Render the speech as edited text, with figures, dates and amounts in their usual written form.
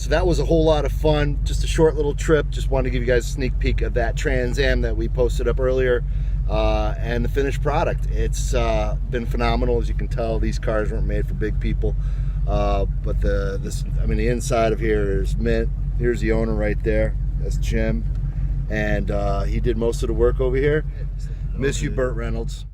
So that was a whole lot of fun. Just a short little trip. Just wanted to give you guys a sneak peek of that Trans Am that we posted up earlier, and the finished product. It's been phenomenal. As you can tell, these cars weren't made for big people, but the inside of here is mint. Here's the owner right there. That's Jim, and he did most of the work over here. Miss you, Burt Reynolds.